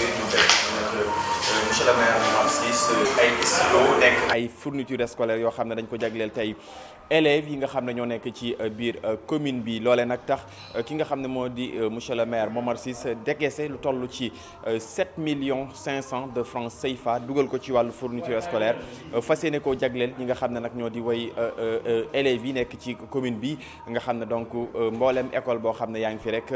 Moussé ñu fekk monsieur le maire Momar Ciss ay stylo nekk ay fournitures scolaires yoo xam ne dañ ko jagleel tey élèves yi nga xam ne ñoo nekk ci biir commune bi loolee nag tax ki nga xam ne moo di monsieur le maire Momar Ciss décaissé lu toll ci 7 millions 500 de francs CFA dugal ko ci wàllu fourniture scolaire fas yéene koo jagleel ñi nga xam ne nag ñoo di way élèves yi nekk ci commune bi nga xam ne donc mboolem école boo xam ne yaa ngi fi rek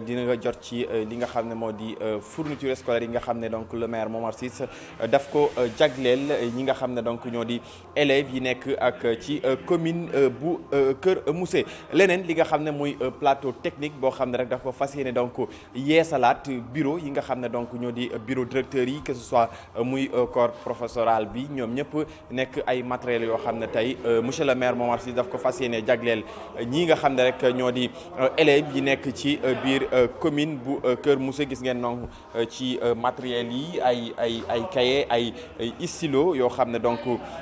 dina nga jot ci li nga xam ne moo di fourniture scolaire yi nga xam ne donc le maire Momar Ciss daf ko jagleel ñi nga xam ne donc ñoo di élèves yi nekk ak ci commune bu Kër Moussé leneen li nga xam ne muy plateau technique boo xam ne rek dafa fas yéene donc yeesalaat bureau yi nga xam ne donc ñoo di bureau directeur yi que ce soit muy corps professoral bi ñoom ñëpp nekk ay matériels yoo xam ne tey monsieur le maire Momar Ciss daf ko fas yéene jagleel ñii nga xam ne rek ñoo di élèves yi nekk ci biir commune bu Kër Moussé gis ngeen donc ci matériels yi ay cahier ay stylo yoo xam ne donc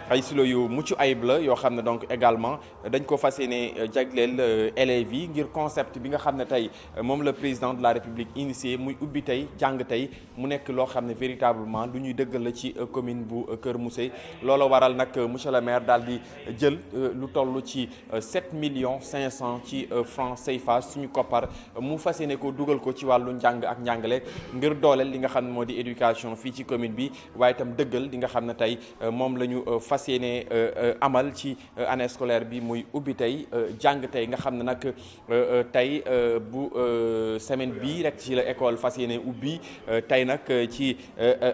ay stylo yu mucc ayib la yoo xam ne donc également dañ ko fas yéene jagleel élèves yi ngir concept bi nga xam ne tey moom le président de la République initié muy ubbi tey jàng tey mu nekk loo xam ne véritablement lu ñuy dëggal la ci commune bu Kër Moussé loolu waral nag monsieur le maire daal di jël lu toll ci 7 millions 500 ci francs CFA suñu koppar mu fas yéene ko dugal ko ci wàllu njàng ak njàngale ngir dooleel li nga xam ne moo di éducation fii ci commune bi waaye itam dëggal li nga xam ne tey moom la ñu fas yéene amal ci année scolaire bi muy ubbi tey jàng tey nga xam ne nag tey bu semaine bi rek ci la école fas yéene ubbi tey nag ci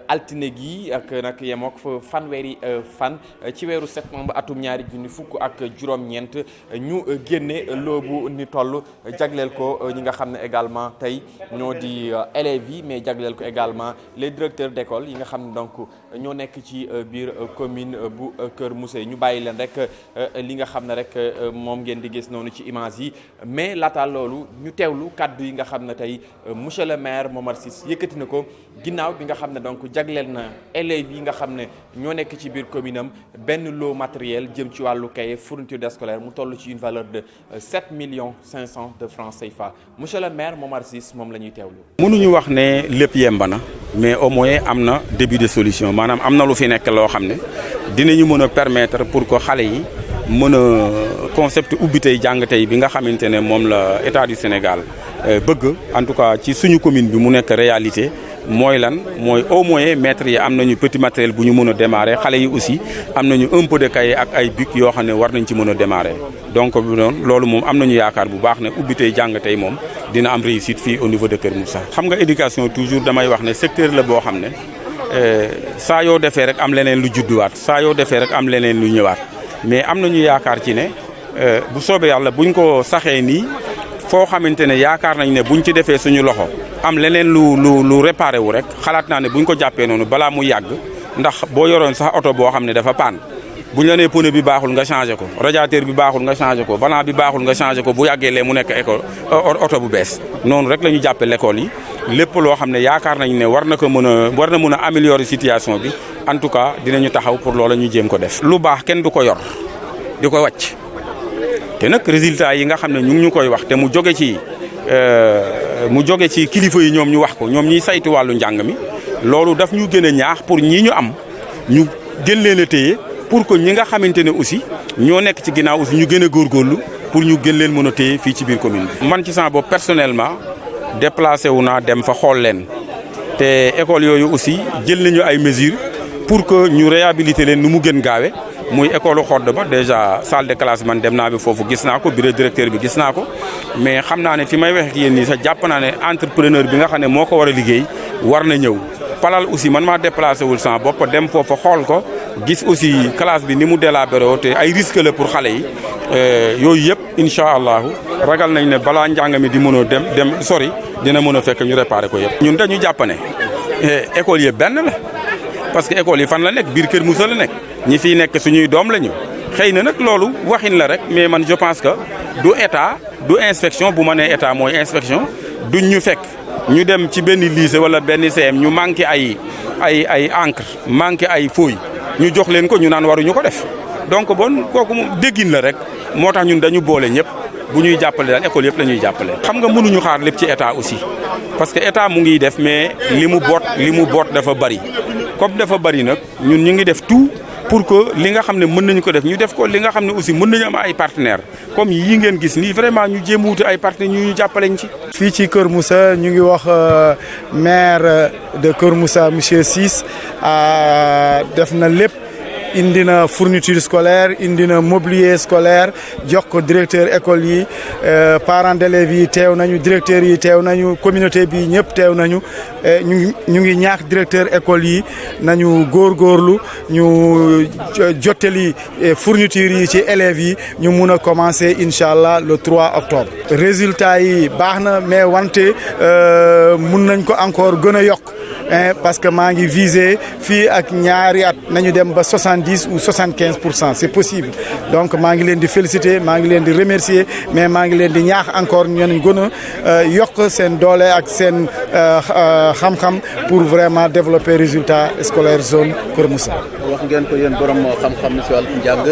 altine gi ak nag yemook fanweeri fan ci weeru septembre atum 2024 ñu génne loobu ni toll jagleel ko ñi nga xam ne également tey ñoo di élèves yi mais jagleel ko également les directeurs d'école yi nga xam ne donc ñoo nekk ci biir commune bu Kër Moussé ñu bàyyi leen rek li nga xam ne rek moom ngeen di gis noonu ci image yi mais laata loolu ñu teewlu kaddu yi nga xam ne tey monsieur le maire Momar Ciss yëkkati na ko ginnaaw bi nga xam ne donc jagleel na élèves yi nga xam ne ñoo nekk ci biir commune am benn lot matériel jëm ci wàllu cahier fourniture scolaire mu toll ci une valeur de 7 millions 500 de francs CFA monsieur le maire Momar Ciss moom la ñuy teewlu. mënuñu wax ne lépp yemba na mais au moins am na début de solution maanaam am na lu fi nekk loo xam ne dinañu mën a permettre pour que xale yi mën a concept ubbi tey jàng tey bi nga xamante ne moom la état du Sénégal bëgg en tout cas ci suñu commune bi mu nekk réalité mooy lan mooy au moins maîtres yi am nañu petit matériel bu ñu mën a démarrer xale yi aussi am nañu un peu de cahier ak ay bic yoo xam ne war nañ ci mën a démarrer donc loolu moom am nañu yaakaar bu baax ne ubbi tey jàng tey moom dina am réussite fii au niveau de Kër Moussa. xam nga éducation toujours damay wax ne secteur la boo xam ne saa yoo defee rek am leneen lu judduwaat saa yoo defee rek am leneen lu ñëwaat mais am nañu yaakaar ci ne bu soobee yàlla buñ ko saxee nii foo xamante ne yaakaar nañ ne buñ ci defee suñu loxo am leneen lu réparé wu rek xalaat naa ne buñ ko jàppee noonu balaa mu yàgg ndax boo yoroon sax oto boo xam ne dafa paan buñ la nee pneu bi baaxul nga changé ko radiateur bi baaxul nga changé ko volant bi baaxul nga changé ko bu yàggee lee mu nekk école oto bu bees noonu rek la ñu jàppee l'école yi lépp loo xam ne yaakaar nañ ne war na mën a améliorer situation bi en tout cas dinañu taxaw pour loola ñu jéem ko def. lu baax kenn du ko yor di ko wàcc te nag résultat yi nga xam ne ñu ngi ñu koy wax te mu jóge ci kilifa yi ñoom ñu wax ko ñoom ñiy saytu wàllu njàng mi loolu daf ñu gën a ñaax pour ñii ñu am ñu gën leen a téye pour que ñi nga xamante ne aussi ñoo nekk ci ginnaaw aussi ñu gën a góorgóorlu pour ñu gën leen mën a téye fii ci biir commune bi. man ci sama bopp personnellement déplacé wu naa dem fa xool leen te école yooyu aussi jël nañu ay mesures pour que ñu réhabiliter leen nu mu gën gaawe muy école xodd ba déjà salle de classe man dem naa bi foofu gis naa ko bureau directeur bi gis naa ko mais xam naa ne fi may wax ak yéen nii sax jàpp naa ne entrepreneur bi nga xam ne moo ko war a liggéey war na ñëw. Palal aussi man maa déplacé wul sama bopp dem foofa xool ko gis aussi classe bi ni mu délabré te ay risque la pour xale yi yooyu yëpp incha allahu ragal nañ ne balaa njàng mi di mën a dem sori dina mën a fekk ñu réparé ko yëpp. ñun dañu jàpp ne école yëpp benn la parce que école yi fan la nekk biir Kër Moussa la nekk ñi fiy nekk suñuy doom la ñu xëy na nag loolu waxin la rek mais man je pense que du état du inspection bu ma nee état mooy inspection duñ ñu fekk. ñu dem ci benn lycée wala benn CM ñu manqué ay encre manqué ay feuille ñu jox leen ko ñu naan waruñu ko def donc bon kooku moom déggin la rek moo tax ñun dañu boole ñëpp bu ñuy jàppale daal école yëpp la ñuy jàppale. xam nga mënuñu xaar lépp ci état aussi parce que état mu ngi def mais li mu boot dafa bari comme dafa bari nag ñun ñu ngi def tout pour que li nga xam ne mën nañu ko def ñu def ko li nga xam ne aussi mën nañu am ay partenaires comme yi ngeen gis nii vraiment ñu jéem a wuti ay partenaires ñu jàppaleñ ci. fii ci Kër Moussa ñu ngi wax maire de Kër Moussa monsieur Ciss def na lépp. indi na fourniture scolaire indi na mobilier scolaire jox ko directeur école yi parents d'élèves yi teew nañu directeurs yi teew nañu communauté bi ñëpp teew nañu ñu ngi ñaax directeur école yi nañu góorgóorlu ñu jottali fourniture yi ci élèves yi ñu mun a commencer incha allah le 3 octobre. résultat yi baax na mais wante mun nañ ko encore gën a yokk. parce que maa ngi visé fii ak ñaari at nañu dem ba 70 ou 75%, c'est possible donc maa ngi leen di féliciter maa ngi leen di remercier mais maa ngi leen di ñaax encore ñu gën a yokk seen doole ak seen xam-xam pour vraiment développer résultat scolaire zone Kër Moussa. wax ngeen ko yéen borom xam-xam si wàllu njàng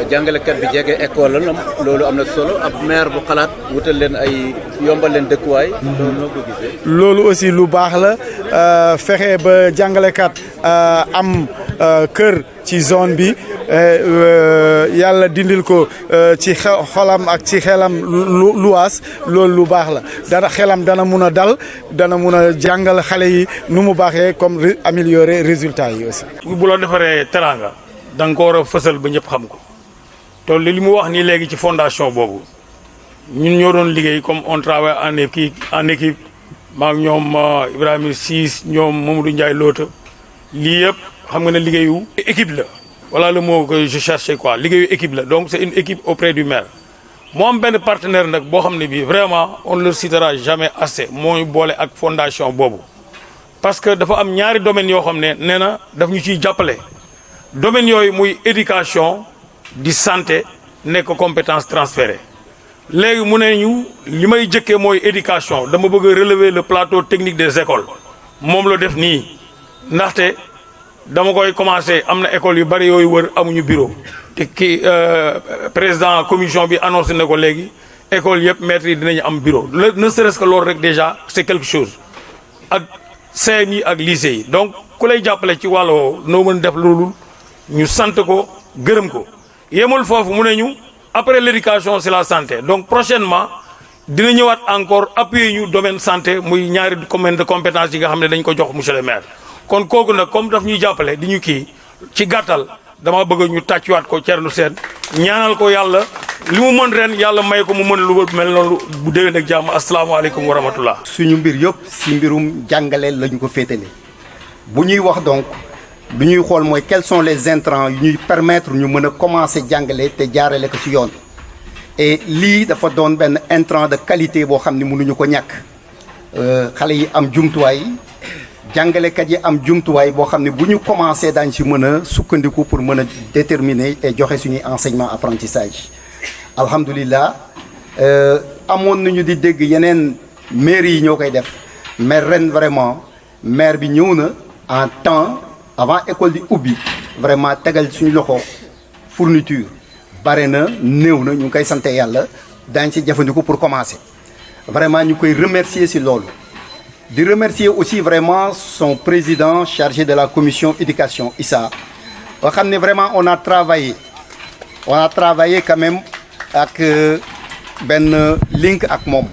jàngalekat bi jege école la loolu am na solo ab maire bu xalaat wutal leen ay yombal leen dëkkuwaay. loolu noo ko gisee. loolu aussi lu baax la. fexe ba jàngalekat am kër ci zone bi yàlla dindil ko ci xolam ak ci xelam luwaas loolu lu baax la dana xelam dana mun a dal dana mun a jàngal xale yi nu mu baaxee comme améliorer résultats yi aussi. bu la defaree teraanga da nga ko war a fësal ba ñëpp xam ko te li mu wax nii léegi ci fondation boobu ñun ñoo doon liggéey comme on travaille en équipe. maa ngi ñoom Ibrahima Ciss ñoom Mamadou Ndiaye Loota lii yëpp xam nga ne liggéeyu équipe la voilà le mot que je cherchais quoi liggéeyu équipe la donc c'est une équipe auprès du maire moo am benn partenaire nag boo xam ne bii vraiment on ne le citera jamais assez mooy boole ak fondation boobu parce que dafa am ñaari domaines yoo xam ne nee na daf ñu ciy jàppale domaines yooyu muy éducation di santé nekk compétence transférée léegi mu ne ñu li may jëkkee mooy éducation dama bëgg a relever le plateau technique des écoles moom la def nii ndaxte dama koy commencer am na école yu bari yooyu wër amuñu bureau te kii président commission bi annoncé na ko léegi école yëpp maîtres yi dinañu am bureau ne serait-ce que loolu rek déjà c'est quelque chose ak CM yi ak lycée yi donc ku lay jàppale ci wàll woowu noo mën def loolu ñu sant ko gërëm ko yemul foofu mu ne ñu après l'éducation c'est la santé donc prochainement dina ñëwaat encore appuyer ñu domaine santé muy ñaari domaine de compétence yi nga xam ne dañ ko jox monsieur le maire kon kooku nag comme daf ñuy jàppale di ñu kii ci gàttal dama bëgg ñu tàccuwaat ko Thierno Sène ñaanal ko yàlla li mu mën ren yàlla may ko mu mën lu mel noonu bu déwén ak jàmm asalaamaaleykum wa rahmatullah. suñu mbir yëpp si mbirum jàngale la ñu ko féetale bu ñuy wax donc lu ñuy xool mooy quels sont les intrants yu ñuy permettre ñu mën a commencer jàngale te jaarale ko ci yoon et lii dafa doon benn intrant de qualité boo xam ne mënuñu ko ñàkk xale yi am jumtuwaay jàngalekat yi am jumtuwaay boo xam ne bu ñu commencé daañ ci mën a sukkandiku pour mën a déterminer et joxe suñuy enseignement apprentissage alhamdulilah amoon nañu di dégg yeneen mairie yi ñoo koy def mais ren vraiment maire bi ñëw na en temps avant école di ubbi vraiment tegal suñu loxo fourniture bare na néew na ñu ngi koy sante yàlla daañ ci jëfandiku pour commencer vraiment ñu koy remercier ci loolu di remercier aussi vraiment son président chargé de la commission éducation Issa boo xam ne vraiment on a travaillé quand même ak benn link ak moom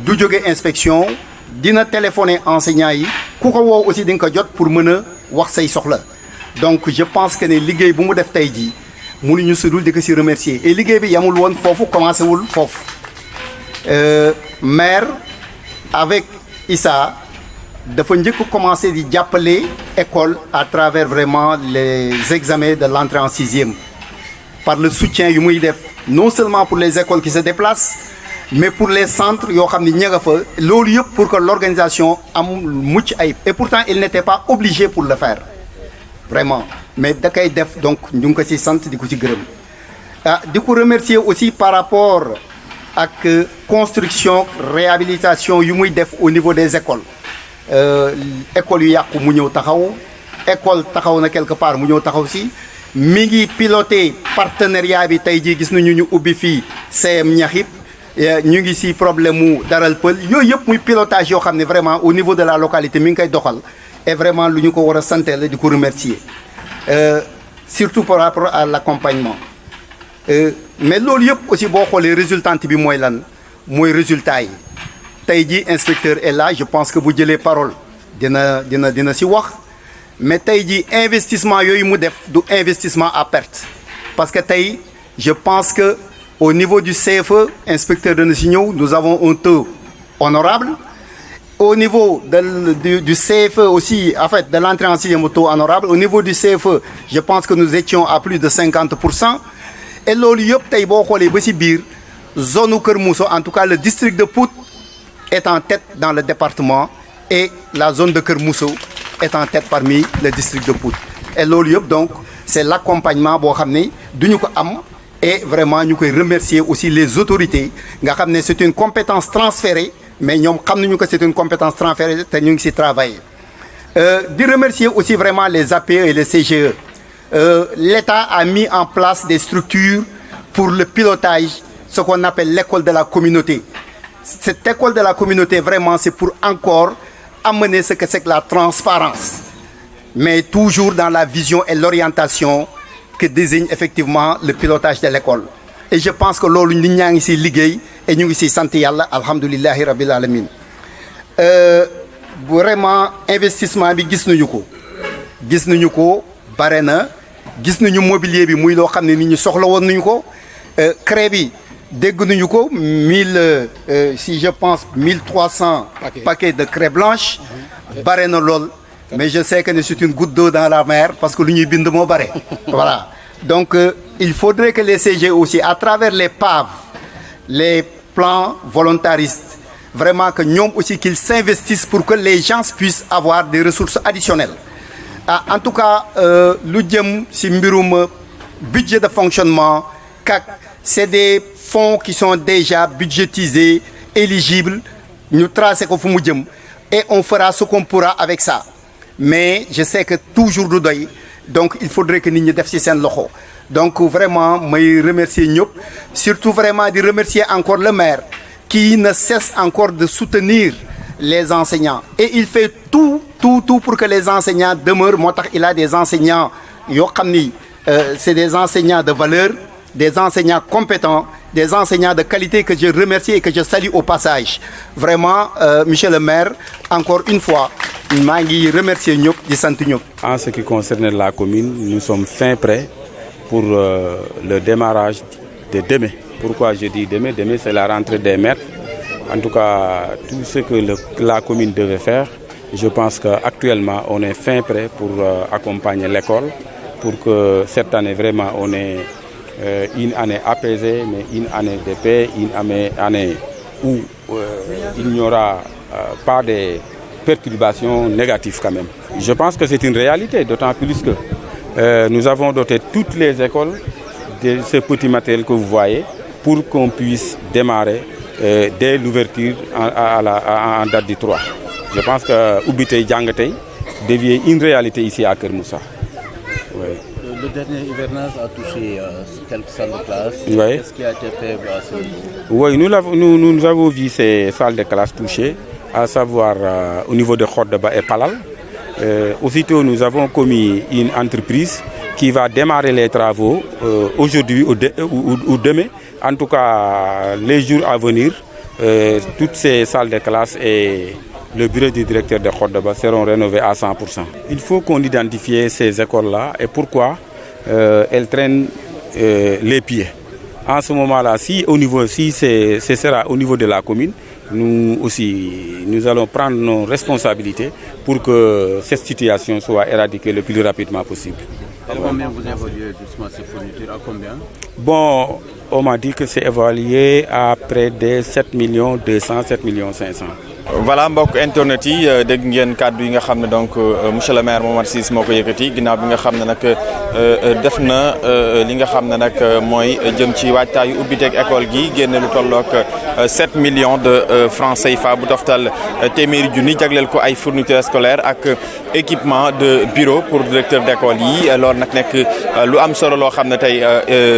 du jóge inspection dina téléphoner enseignants yi ku ko woo aussi di nga ko jot pour mën a wax say soxla donc je pense que ne liggéey bu mu def tey jii mënuñu sudul di ko ci remercier et liggéey bi yamul woon foofu commencé wul foofu maire avec Issa dafa njëkk commencé di jàppale école à travers vraiment les examens de l'entrée en sixième par le soutien yu muy def non seulement pour les écoles qui se déplacent mais pour les centres yoo xam ne ña nga fa loolu yëpp pour que l'organisation am mucc ayib et pourtant il n'était pas obligé pour le faire vraiment mais da koy def donc ñu ngi ko ci sant di ko ci gërëm di ko remercier aussi par rapport ak construction réhabilitation yu muy def au niveau des écoles écoles yu yàqu mu ñëw taxaw école taxaw na quelque part mu ñëw taxaw ci mi ngi piloté partenariat bi tey jii gis nañu ñu ubbi fii CM Niakhip ñu ngi ci problème mu Daral Peul yooyu yëpp muy pilotage yoo xam ne vraiment au niveau de la localité mi ngi koy doxal et vraiment lu ñu ko war a sant la di ko remercier surtout par rapport à l'accompagnement mais loolu yëpp aussi boo xoolee résultante bi mooy lan mooy résultat yi tey jii inspecteur est là je pense que bu jëlee parole dina ci wax mais tey jii investissement yooyu mu def du investissement à perte parce que tey je pense que au niveau du CFE inspecteur dana ci ñëw nous avons un taux honorable au niveau du CFE aussi en fait de l'entrée en sixième taux honorable au niveau du CFE je pense que nous étions à plus de 50% et loolu yëpp tey boo xoolee ba ci biir zone u Kër Moussa en tout cas le district de Pout est en tête dans le département et la zone de Kër Moussa est en tête parmi le district de Pout et loolu yëpp donc c'est l'accompagnement boo xam ne duñu ko am et vraiment ñu koy remercier aussi les autorités nga xam ne c'est une compétence transférée mais ñoom xam nañu que c'est une compétence transférée te ñu ngi ci travailler di remercier aussi vraiment les APE et les CGE l'État a mis en place des structures pour le pilotage ce qu'on appelle l'école de la communauté cette école de la communauté vraiment c'est pour encore amener ce que c'est que la transparence mais toujours dans la vision et l'orientation que désigne effectivement le pilotage de l'école et je pense que loolu nit ñaa ngi ci liggéey et ñu ngi ci sant yàlla alhamdulillahi rabbil alamin vraiment investissement bi gis nañu ko bare na gis nañu mobilier bi muy loo xam ne nit ñi soxla woon nañu ko CREI bi dégg nañu ko si je pense 1300 paquets de craie blanche bare na lool mais je sais que c'est une goutte d'eau dans la mer parce que lu ñuy bind moo bare voilà donc il faudrait que les CG aussi à travers les PAV les plans volontaristes vraiment que ñoom aussi qu'ils s'investissent pour que les gens puissent avoir des ressources additionnelles en tout cas lu jëm ci mbirum budget de fonctionnement CAC c'est des fonds qui sont déjà budgétisés éligibles ñu tracé ko fu mu jëm et on fera ce qu'on pourra avec ça mais je sais que toujours du doy donc il faudrait que nit ñi def ci seen loxo donc vraiment may remercier ñëpp surtout vraiment di remercier encore le maire qui ne cesse encore de soutenir les enseignants et il fait tout pour que les enseignants demeurent moo tax il a des enseignants yoo xam ni c'est des enseignants de valeur des enseignants compétents des enseignants de qualité que je remercie et que je salue au passage vraiment monsieur le maire encore une fois maa ngi remercier ñëpp di sant ñëpp. En ce qui concerne la commune nous sommes fin prêts pour le démarrage de demain. Pourquoi je dis demain? Demain c'est la rentrée des maîtres. En tout cas tout ce que la commune devait faire je pense qu'actuellement on est fin prêt pour accompagner l'école pour que cette année vraiment on ait une année apaisée mais une année de paix, une année où il n'y aura pas de perturbations négatives quand même. Je pense que c'est une réalité, d'autant plus que nous avons doté toutes les écoles de ce petit matériel que vous voyez pour qu'on puisse démarrer dès l'ouverture en date du 3. Je pense que Ubbi Tey Jàng Tey devient une réalité ici à Kër Moussa. Oui. Le dernier hivernage a touché quelques salles de classe. Oui. Qu'est-ce qui a été fait à ce niveau? Oui, nous avons vu ces salles de classe touchées, à savoir au niveau de Khordeba et Palal. Aussitôt, nous avons commis une entreprise qui va démarrer les travaux aujourd'hui ou demain. En tout cas, les jours à venir, toutes ces salles de classe et le bureau du directeur de Khordeba seront rénovés à 100%. Il faut qu'on identifie ces écoles-là et pourquoi elles traînent les pieds. En ce moment-là, si ce sera au niveau de la commune, nous allons prendre nos responsabilités pour que cette situation soit éradiquée le plus rapidement possible. À combien vous évaluez justement ces fournitures? À combien? Bon, on m'a dit que c'est évalué à près de 7 200 000, 7 500 000. voilà mbokk internet yi dégg ngeen kàddu yi nga xam ne donc monsieur le maire Momar Ciss moo ko yëkkati ginnaaw bi nga xam ne nag def na li nga xam ne nag mooy jëm ci waajtaayu ubbiteeg école gi génne lu tollook 7 millions de francs CFA bu toftal téeméeri junni jagleel ko ay fournitures scolaires ak équipement de bureau pour directeur d'école yi loolu nag nekk lu am solo loo xam ne tey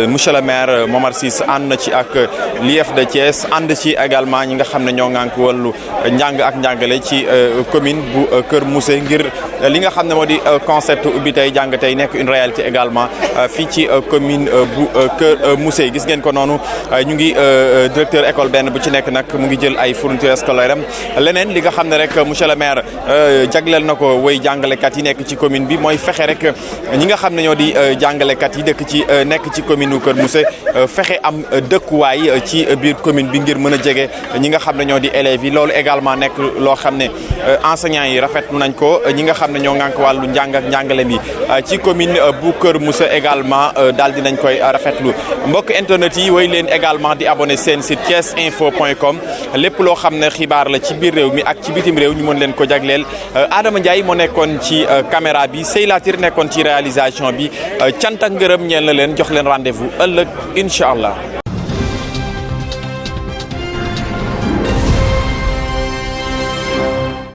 monsieur le maire Momar Ciss ànd na ci ak l'IEF de Thiès ànd ci également ñi nga xam ne ñoo ŋànk wàllu njàng ak njàngale ci commune bu Kër Mousse ngir li nga xam ne moo di concept ubbi tey jàng tey nekk une réalité également fii ci commune bu Kër Mousse gis ngeen ko noonu ñu ngi directeur école benn bu ci nekk nag mu ngi jël ay fournitures scolaires am leneen li nga xam ne rek monsieur le maire jagleel na ko way jàngalekat yi nekk ci commune bi mooy fexe rek ñi nga xam ne ñoo di jàngalekat yi dëkk ci nekk ci commune bu Kër Mousse fexe am dëkkuwaay ci biir commune bi ngir mën a jege ñi nga xam ne ñoo di élèves yi loolu également nekk loo xam ne enseignants yi rafetlu nañ ko ñi nga xam ne ñoo ngànk wàllu njàng ak njàngale mi ci commune bu Kër Mousse également daal dinañ koy rafetlu mbokk internet yi way leen également di abonné seen site thiesinfo.com lépp loo xam ne xibaar la ci biir réew mi ak ci bitim réew ñu mën leen ko jagleel Adama Ndiaye moo nekkoon ci caméra bi Seylatir nekkoon ci réalisation bi cant ak ngërëm ñeel na leen jox leen rendez-vous ëllëg incha allah